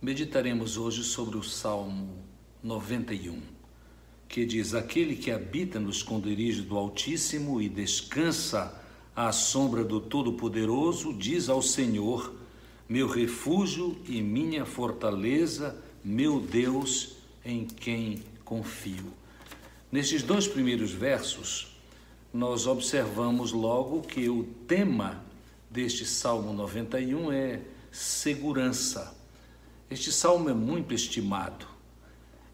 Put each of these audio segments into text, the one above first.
Meditaremos hoje sobre o Salmo 91, que diz: aquele que habita no esconderijo do Altíssimo e descansa à sombra do Todo-Poderoso, diz ao Senhor, meu refúgio e minha fortaleza, meu Deus, em quem confio. Nestes dois primeiros versos, nós observamos logo que o tema deste Salmo 91 é segurança. Este salmo é muito estimado.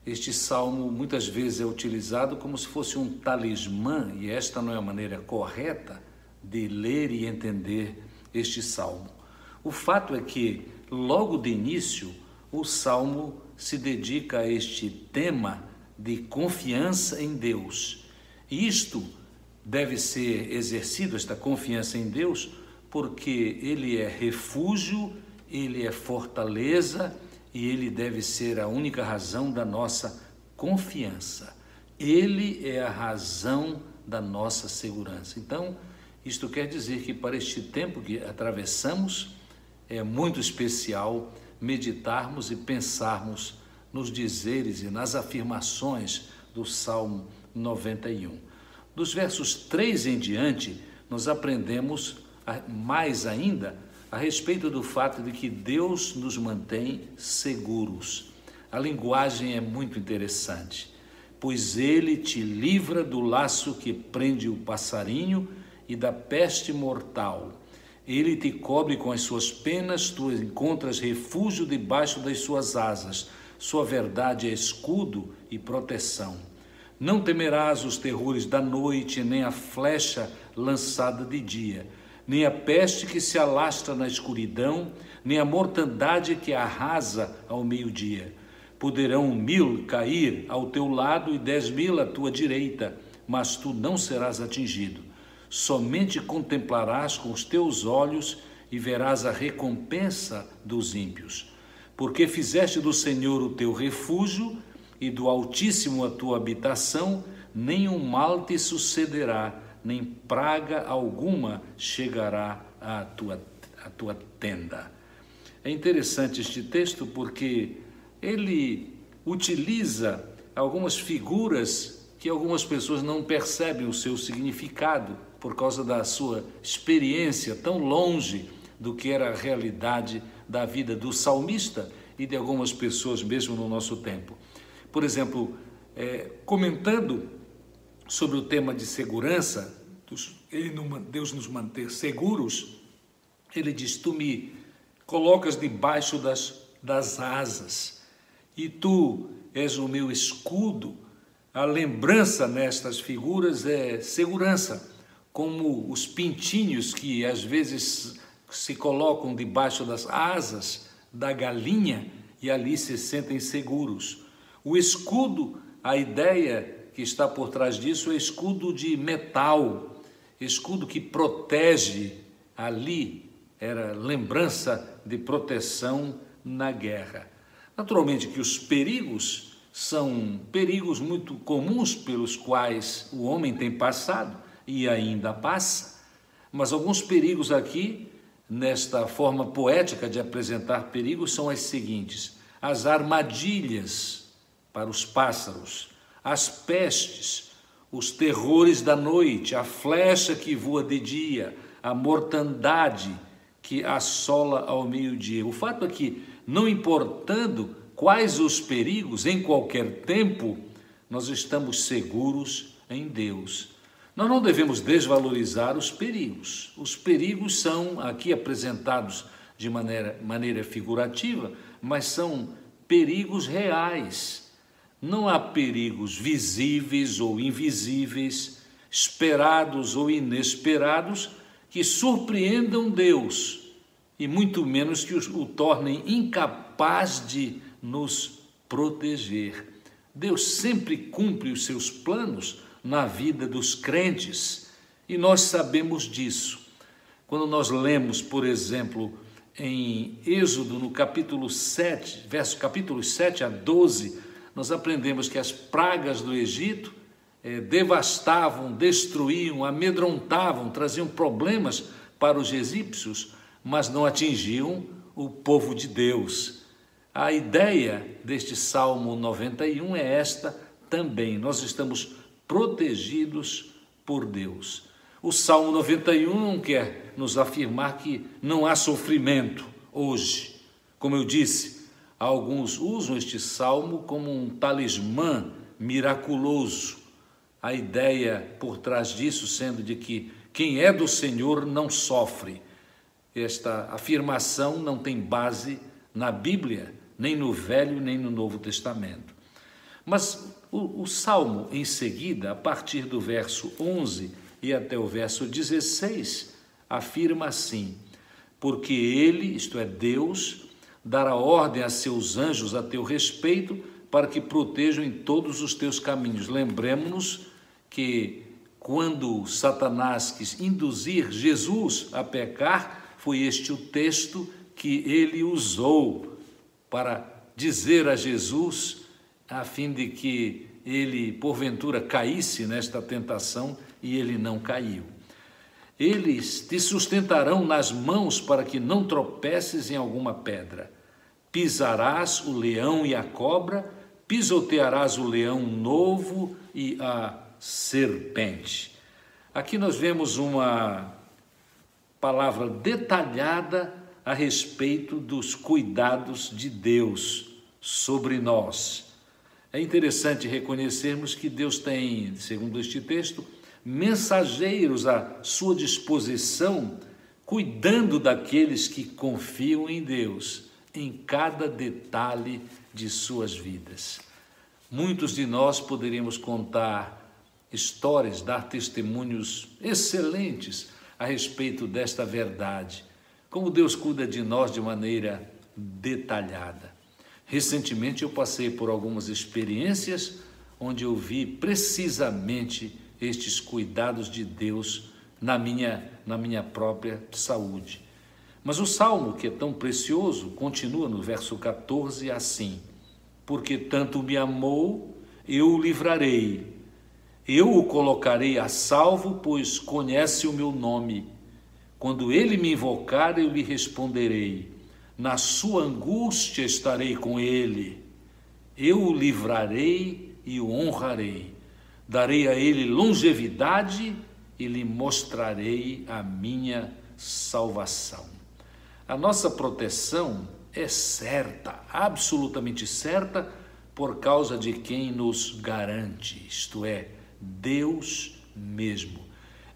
Este salmo muitas vezes é utilizado como se fosse um talismã, e esta não é a maneira correta de ler e entender este salmo. O fato é que, logo de início, o salmo se dedica a este tema de confiança em Deus. E isto deve ser exercido, esta confiança em Deus, porque Ele é refúgio, Ele é fortaleza e Ele deve ser a única razão da nossa confiança. Ele é a razão da nossa segurança. Então, isto quer dizer que para este tempo que atravessamos, é muito especial meditarmos e pensarmos nos dizeres e nas afirmações do Salmo 91. Dos versos 3 em diante, nós aprendemos mais ainda a respeito do fato de que Deus nos mantém seguros. A linguagem é muito interessante, pois Ele te livra do laço que prende o passarinho e da peste mortal. Ele te cobre com as suas penas, tu encontras refúgio debaixo das suas asas. Sua verdade é escudo e proteção. Não temerás os terrores da noite, nem a flecha lançada de dia, nem a peste que se alastra na escuridão, nem a mortandade que arrasa ao meio-dia. Poderão 1000 cair ao teu lado e 10.000 à tua direita, mas tu não serás atingido. Somente contemplarás com os teus olhos e verás a recompensa dos ímpios. Porque fizeste do Senhor o teu refúgio e do Altíssimo a tua habitação, nenhum mal te sucederá, nem praga alguma chegará à tua tenda. É interessante este texto porque ele utiliza algumas figuras que algumas pessoas não percebem o seu significado por causa da sua experiência tão longe do que era a realidade da vida do salmista e de algumas pessoas mesmo no nosso tempo. Por exemplo, comentando sobre o tema de segurança, Deus nos manter seguros, ele diz, tu me colocas debaixo das asas e tu és o meu escudo. A lembrança nestas figuras é segurança, como os pintinhos que às vezes se colocam debaixo das asas da galinha e ali se sentem seguros. O escudo, a ideia que está por trás disso é escudo de metal, escudo que protege. Ali era lembrança de proteção na guerra. Naturalmente que os perigos são perigos muito comuns pelos quais o homem tem passado e ainda passa, mas alguns perigos aqui, nesta forma poética de apresentar perigos, são as seguintes: as armadilhas para os pássaros, as pestes, os terrores da noite, a flecha que voa de dia, a mortandade que assola ao meio-dia. O fato é que, não importando quais os perigos, em qualquer tempo, nós estamos seguros em Deus. Nós não devemos desvalorizar os perigos. Os perigos são aqui apresentados de maneira figurativa, mas são perigos reais. Não há perigos visíveis ou invisíveis, esperados ou inesperados, que surpreendam Deus e muito menos que o tornem incapaz de nos proteger. Deus sempre cumpre os seus planos na vida dos crentes e nós sabemos disso. Quando nós lemos, por exemplo, em Êxodo, no capítulo 7, capítulos 7 a 12, nós aprendemos que as pragas do Egito devastavam, destruíam, amedrontavam, traziam problemas para os egípcios, mas não atingiam o povo de Deus. A ideia deste Salmo 91 é esta também. Nós estamos protegidos por Deus. O Salmo 91 não quer nos afirmar que não há sofrimento hoje. Como eu disse, alguns usam este salmo como um talismã miraculoso. A ideia por trás disso sendo de que quem é do Senhor não sofre. Esta afirmação não tem base na Bíblia, nem no Velho, nem no Novo Testamento. Mas o Salmo, em seguida, a partir do verso 11 e até o verso 16, afirma assim: porque ele, isto é Deus, dará ordem a seus anjos a teu respeito, para que protejam em todos os teus caminhos. Lembremos-nos que quando Satanás quis induzir Jesus a pecar, foi este o texto que ele usou para dizer a Jesus, a fim de que ele, porventura, caísse nesta tentação, e ele não caiu. Eles te sustentarão nas mãos para que não tropeces em alguma pedra. Pisarás o leão e a cobra, pisotearás o leão novo e a serpente. Aqui nós vemos uma palavra detalhada a respeito dos cuidados de Deus sobre nós. É interessante reconhecermos que Deus tem, segundo este texto, mensageiros à sua disposição, cuidando daqueles que confiam em Deus, em cada detalhe de suas vidas. Muitos de nós poderíamos contar histórias, dar testemunhos excelentes a respeito desta verdade, como Deus cuida de nós de maneira detalhada. Recentemente eu passei por algumas experiências onde eu vi precisamente estes cuidados de Deus na minha própria saúde. Mas o Salmo, que é tão precioso, continua no verso 14 assim: porque tanto me amou, eu o livrarei. Eu o colocarei a salvo, pois conhece o meu nome. Quando ele me invocar, eu lhe responderei. Na sua angústia estarei com ele. Eu o livrarei e o honrarei. Darei a ele longevidade e lhe mostrarei a minha salvação. A nossa proteção é certa, absolutamente certa, por causa de quem nos garante, isto é, Deus mesmo.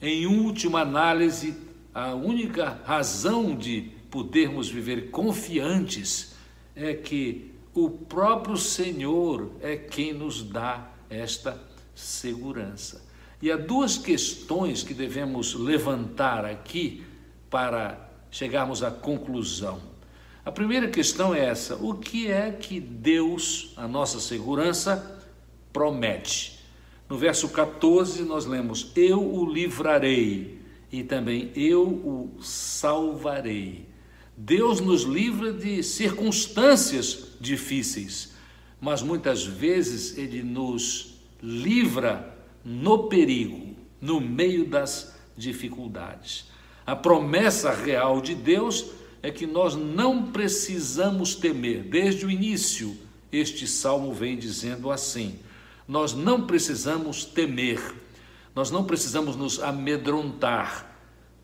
Em última análise, a única razão de podermos viver confiantes é que o próprio Senhor é quem nos dá esta segurança. E há duas questões que devemos levantar aqui para chegarmos à conclusão. A primeira questão é essa: o que é que Deus, a nossa segurança, promete? No verso 14 nós lemos: eu o livrarei e também eu o salvarei. Deus nos livra de circunstâncias difíceis, mas muitas vezes Ele nos livra no perigo, no meio das dificuldades. A promessa real de Deus é que nós não precisamos temer. Desde o início, este salmo vem dizendo assim: nós não precisamos temer, nós não precisamos nos amedrontar,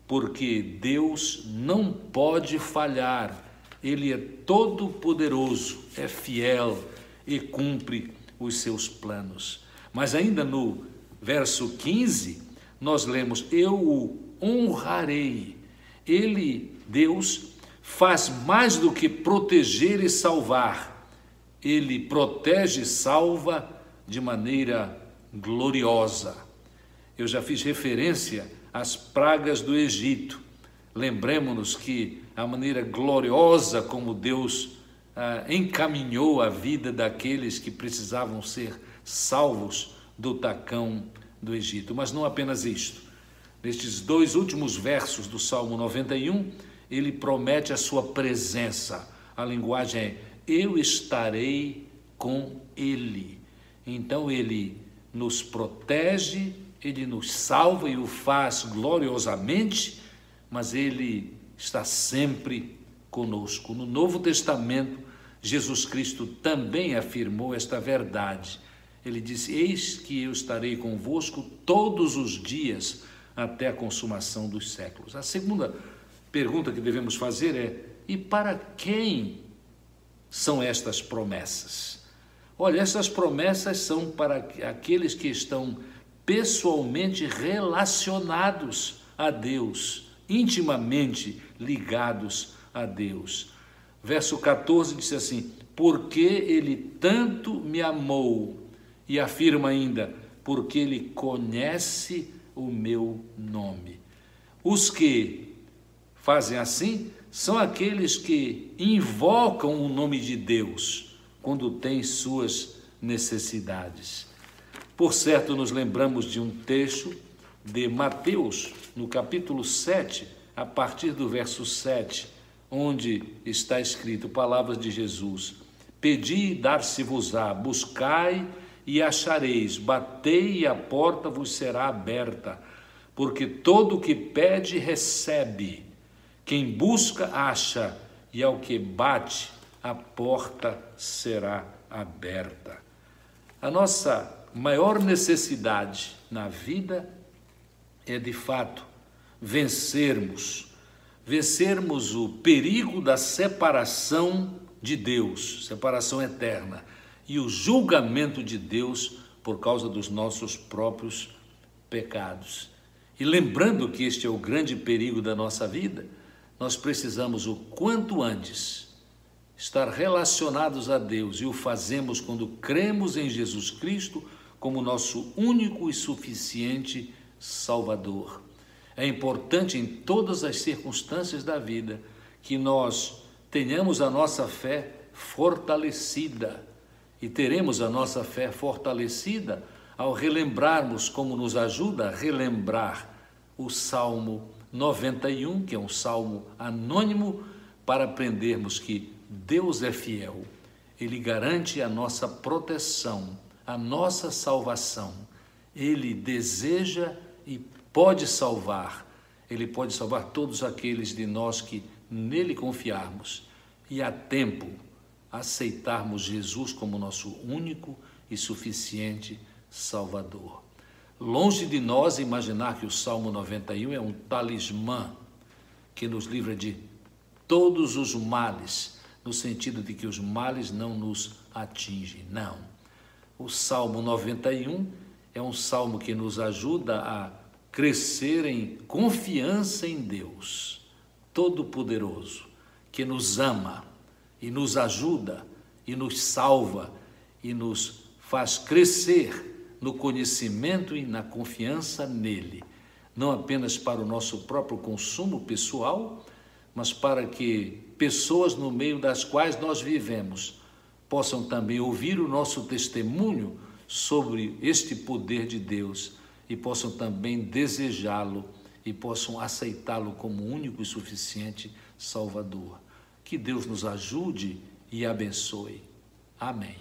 porque Deus não pode falhar. Ele é todo poderoso, é fiel e cumpre os seus planos. Mas ainda no verso 15, nós lemos: eu o honrarei. Ele, Deus, faz mais do que proteger e salvar. Ele protege e salva de maneira gloriosa. Eu já fiz referência às pragas do Egito. Lembremos-nos que a maneira gloriosa como Deus encaminhou a vida daqueles que precisavam ser salvos do tacão do Egito. Mas não apenas isto. Nestes dois últimos versos do Salmo 91, ele promete a sua presença. A linguagem é: eu estarei com ele. Então ele nos protege, ele nos salva e o faz gloriosamente, mas ele está sempre conosco. No Novo Testamento, Jesus Cristo também afirmou esta verdade. Ele disse: eis que eu estarei convosco todos os dias até a consumação dos séculos. A segunda pergunta que devemos fazer é: e para quem são estas promessas? Olha, essas promessas são para aqueles que estão pessoalmente relacionados a Deus, intimamente ligados a Deus. Verso 14 diz assim: porque ele tanto me amou, e afirma ainda, porque ele conhece o meu nome. Os que fazem assim são aqueles que invocam o nome de Deus quando têm suas necessidades. Por certo, nos lembramos de um texto de Mateus, no capítulo 7, a partir do verso 7, onde está escrito palavras de Jesus: pedi e dar-se-vos-á, buscai e achareis, batei e a porta vos será aberta, porque todo o que pede recebe, quem busca acha, e ao que bate a porta será aberta. A nossa maior necessidade na vida é, de fato, vencermos o perigo da separação de Deus, separação eterna, e o julgamento de Deus por causa dos nossos próprios pecados. E lembrando que este é o grande perigo da nossa vida, nós precisamos o quanto antes estar relacionados a Deus, e o fazemos quando cremos em Jesus Cristo como nosso único e suficiente Salvador. É importante em todas as circunstâncias da vida que nós tenhamos a nossa fé fortalecida, e teremos a nossa fé fortalecida ao relembrarmos, como nos ajuda a relembrar o Salmo 91, que é um salmo anônimo, para aprendermos que Deus é fiel. Ele garante a nossa proteção, a nossa salvação. Ele deseja e pode salvar. Ele pode salvar todos aqueles de nós que nele confiarmos, e há tempo aceitarmos Jesus como nosso único e suficiente Salvador. Longe de nós imaginar que o Salmo 91 é um talismã que nos livra de todos os males, no sentido de que os males não nos atingem. Não. O Salmo 91 é um salmo que nos ajuda a crescer em confiança em Deus Todo-Poderoso, que nos ama e nos ajuda e nos salva e nos faz crescer no conhecimento e na confiança nele, não apenas para o nosso próprio consumo pessoal, mas para que pessoas no meio das quais nós vivemos possam também ouvir o nosso testemunho sobre este poder de Deus e possam também desejá-lo e possam aceitá-lo como único e suficiente Salvador. Que Deus nos ajude e abençoe. Amém.